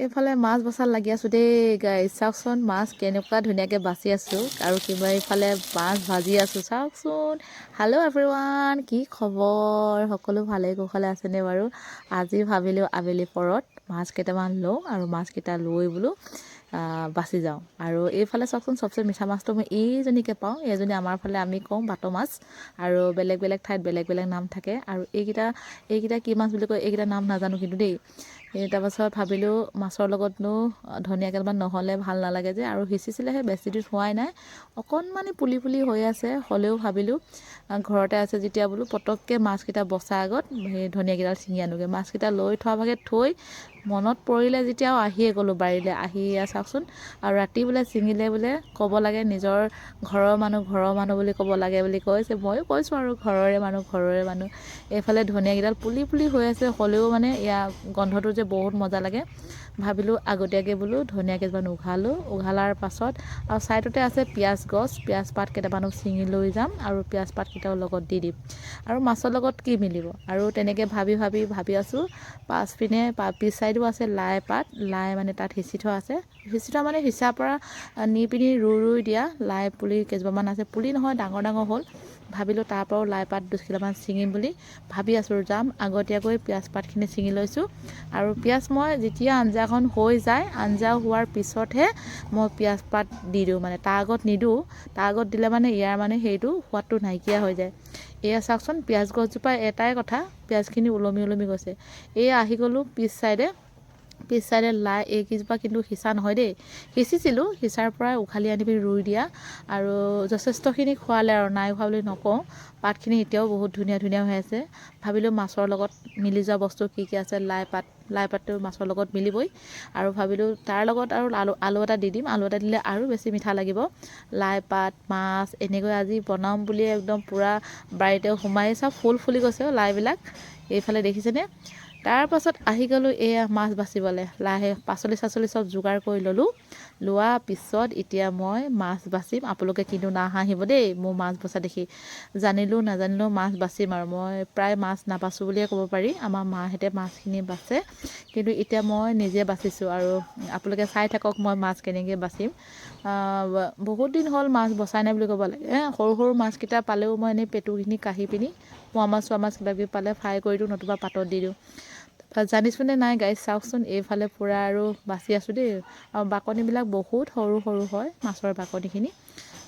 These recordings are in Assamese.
এইফালে মাছ বচাত লাগি আছোঁ দেই গাইছ, চাওকচোন মাছ কেনেকুৱা ধুনীয়াকৈ বাচি আছোঁ আৰু কিবা এইফালে মাছ ভাজি আছোঁ চাওকচোন। হেল্ল' এভৰিৱান, কি খবৰ? সকলো ভালে কুশলে আছেনে বাৰু? আজি ভাবিলোঁ আবেলি পৰত মাছ কেইটামান লওঁ আৰু মাছকেইটা লৈ বোলো বাচি যাওঁ। আৰু এইফালে চাওকচোন চবচে মিঠা মাছটো মই এইজনীকে পাওঁ। এইজনী আমাৰ ফালে আমি কওঁ বাত মাছ, আৰু বেলেগ বেলেগ ঠাইত বেলেগ বেলেগ নাম থাকে। আৰু এইকেইটা কি মাছ বুলি কয় এইকেইটা নাম নাজানো কিন্তু দেই। তাৰপাছত ভাবিলোঁ মাছৰ লগতনো ধনিয়া কেইটামান নহ'লে ভাল নালাগে যে, আৰু সিঁচিছিলেহে বেছি দিন হোৱাই নাই, অকণমানি পুলি হৈ আছে। হ'লেও ভাবিলোঁ ঘৰতে আছে যেতিয়া বোলো পটককৈ মাছকেইটা বচাৰ আগত সেই ধনিয়াকেইডাল ছিঙি আনোগৈ। মাছকেইটা লৈ থোৱা ভাগে থৈ মনত পৰিলে যেতিয়া আহিয়ে গ'লোঁ বাৰীলৈ। আহি চাওকচোন, আৰু ৰাতি বোলে ছিঙিলে বোলে ক'ব লাগে নিজৰ ঘৰৰ মানুহ বুলি ক'ব লাগে বুলি কৈছে। ময়ো কৈছোঁ আৰু ঘৰৰে মানুহ। এইফালে ধনিয়াকেইডাল পুলি হৈ আছে, হ'লেও মানে ইয়াৰ গন্ধটো যে বহুত মজা লাগে। ভাবিলোঁ আগতীয়াকৈ বোলো ধনিয়া কেইটামান উঘালাৰ পাছত আৰু ছাইডতে আছে পিঁয়াজ গছ, পিঁয়াজ পাত কেইটামানো ছিঙি লৈ যাম আৰু পিঁয়াজ পাতকেইটাও লগত দি দিম। আৰু মাছৰ লগত কি মিলিব, আৰু তেনেকৈ ভাবি আছোঁ। পাছপিনে পিছ চাইডো আছে লাই মানে তাত সিঁচি থোৱা আছে। মানে সিঁচাৰ পৰা নি পিনি ৰুই দিয়া লাই পুলি কেইজোপামান আছে। পুলি নহয়, ডাঙৰ হ'ল। ভাবিলোঁ তাৰ পৰাও লাই পাত 2 কিলোমান ছিঙিম বুলি ভাবি আছোঁ। যাম আগতীয়াকৈ পিঁয়াজ পাতখিনি ছিঙি লৈছোঁ। আৰু পিঁয়াজ মই যেতিয়া আঞ্জাখন হৈ যায়, আঞ্জা হোৱাৰ পিছতহে মই পিঁয়াজ পাত দি দিওঁ, মানে তাৰ আগত নিদিওঁ। তাৰ আগত দিলে মানে ইয়াৰ মানে সেইটো সোৱাদটো নাইকিয়া হৈ যায়। এয়া চাওকচোন, পিঁয়াজ গছজোপা এটাই কথা, পিঁয়াজখিনি ওলমি গৈছে। এয়া আহি গ'লোঁ পিছ চাইডে লাই এইকেইজোপা কিন্তু সিঁচা নহয় দেই। সিঁচিছিলোঁ, সিঁচাৰ পৰা উঘালি আনি পিনি ৰুই দিয়া, আৰু যথেষ্টখিনি খোৱালে আৰু নাই খোৱা বুলি নকওঁ। পাতখিনি এতিয়াও বহুত ধুনীয়া হৈ আছে। ভাবিলোঁ মাছৰ লগত মিলি যোৱা বস্তু কি আছে, লাই পাতটো মাছৰ লগত মিলিবই। আৰু ভাবিলোঁ তাৰ লগত আৰু আলু এটা দি দিম। আলু এটা দিলে আৰু বেছি মিঠা লাগিব। লাই পাত মাছ এনেকৈ আজি বনাম বুলিয়ে একদম পূৰা বাৰীতে সোমাই চব ফুল ফুলি গৈছে লাইবিলাক, এইফালে দেখিছেনে? তাৰপাছত আহি গ'লোঁ এয়া মাছ বাচিবলৈ। পাচলি চব যোগাৰ কৰি ল'লোঁ। লোৱাৰ পিছত এতিয়া মই মাছ বাচিম। আপোনালোকে কিন্তু নাহাঁহিব দেই মোৰ মাছ বচা দেখি। জানিলেও নাজানিলেও মাছ বাচিম আৰু মই প্ৰায় মাছ নাবাচোঁ বুলিয়ে ক'ব পাৰি। আমাৰ মাহঁতে মাছখিনি বাচে, কিন্তু এতিয়া মই নিজে বাচিছোঁ। আৰু আপোনালোকে চাই থাকক মই মাছ কেনেকৈ বাচিম। বহুত দিন হ'ল মাছ বচাই নাই বুলি ক'ব লাগে। সৰু মাছকেইটা পালেও মই এনেই পেটুখিনি কাঢ়ি পিনি মোৱা মাছ কিবাকিবি পালে ফ্ৰাই কৰি দিওঁ, নতুবা পাতত দি দিওঁ। জানিছোঁনে নাই গাইছ, চাওকচোন এইফালে পূৰা আৰু বাচি আছোঁ দেই। আৰু বাকলিবিলাক বহুত সৰু হয় মাছৰ বাকলিখিনি।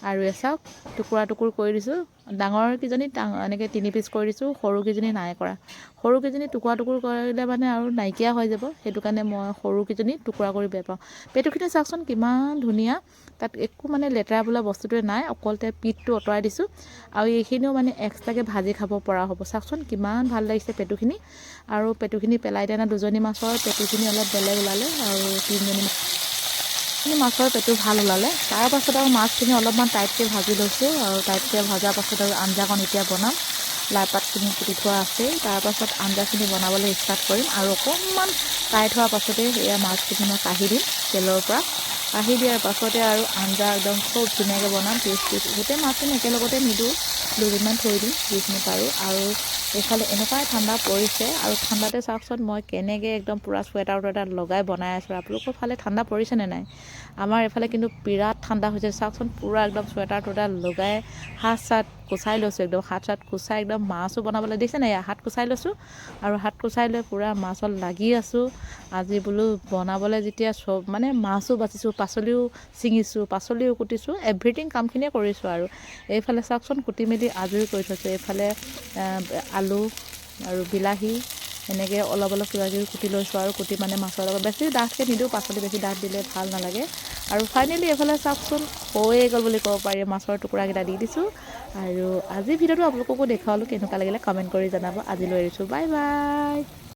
আৰু চাওক টুকুৰা কৰি দিছোঁ। ডাঙৰকেইজনী এনেকৈ 3 পিচ কৰি দিছোঁ, সৰুকেইজনী নাই কৰা। সৰুকেইজনী টুকুৰা কৰিলে মানে আৰু নাইকিয়া হৈ যাব, সেইটো কাৰণে মই সৰুকেইজনী টুকুৰা কৰি বেয়া পাওঁ। পেটুখিনি চাওকচোন কিমান ধুনীয়া, তাত একো মানে লেতেৰা বোলা বস্তুটোৱে নাই, অকল পিঠটো আঁতৰাই দিছোঁ। আৰু এইখিনিও মানে এক্সট্ৰাকৈ ভাজি খাব পৰা হ'ব। চাওকচোন কিমান ভাল লাগিছে পেটুখিনি। আৰু পেটুখিনি পেলাই দিয়া নাই। 2জনী মাছৰ পেটুখিনি অলপ বেলেগ ওলালে, আৰু 3জনী মাছৰ পেটু ভাল ওলালে। তাৰপাছত আৰু মাছখিনি অলপমান টাইটকৈ ভাজি লৈছোঁ, আৰু টাইটকৈ ভজাৰ পাছত আৰু আঞ্জাকণ এতিয়া বনাম। লাই পাতখিনি কুটি থোৱা আছেই। তাৰপাছত আঞ্জাখিনি বনাবলৈ ষ্টাৰ্ট কৰিম। আৰু অকণমান টাইট হোৱাৰ পাছতে এয়া মাছখিনি মই কাঢ়ি দিম তেলৰ পৰা। কাঢ়ি দিয়াৰ পাছতে আৰু আঞ্জা একদম খুব ধুনীয়াকৈ বনাম। পিচ গোটেই মাছখিনি একেলগতে নিদিওঁ, 2দিনমান থৈ দিম যিখিনি পাৰোঁ। আৰু এইফালে এনেকুৱাই ঠাণ্ডা পৰিছে, আৰু ঠাণ্ডাতে চাওকচোন মই কেনেকৈ একদম পূৰা চুৱেটাৰ লগাই বনাই আছোঁ। আপোনালোকৰ ফালে ঠাণ্ডা পৰিছেনে নাই? আমাৰ এইফালে কিন্তু বিৰাট ঠাণ্ডা হৈছে। চাওকচোন পূৰা একদম চুৱেটাৰ লগাই হাত চাত কুচাই লৈছোঁ। একদম হাত চাত কুচাই একদম মাছো বনাবলৈ দিছে নাই, হাত কুচাই লৈছোঁ। আৰু হাত কুচাই লৈ পূৰা মাছত লাগি আছোঁ। আজি বোলো বনাবলৈ যেতিয়া চব মানে মাছো বাচিছোঁ, পাচলিও ছিঙিছোঁ, পাচলিও কুটিছোঁ, এভৰিথিং কামখিনিয়ে কৰিছোঁ। আৰু এইফালে চাওকচোন কুটি মেলি আজৰি কৰি থৈছোঁ। এইফালে আলু আৰু বিলাহী এনেকৈ অলপ কিবাকিবি কুটি লৈছোঁ। আৰু কুটি মানে মাছৰ লগত বেছি ডাঠকৈ নিদিওঁ, পাচলি বেছি ডাঠ দিলে ভাল নালাগে। আৰু ফাইনেলি এইফালে চাওকচোন হৈয়ে গ'ল বুলি ক'ব পাৰি। মাছৰ টুকুৰাকেইটা দি দিছোঁ। আৰু আজি ভিডিঅ'টো আপোনালোককো দেখুৱালোঁ, কেনেকুৱা লাগিলে কমেণ্ট কৰি জনাব। আজিলৈ এৰিছোঁ, বাই বাই।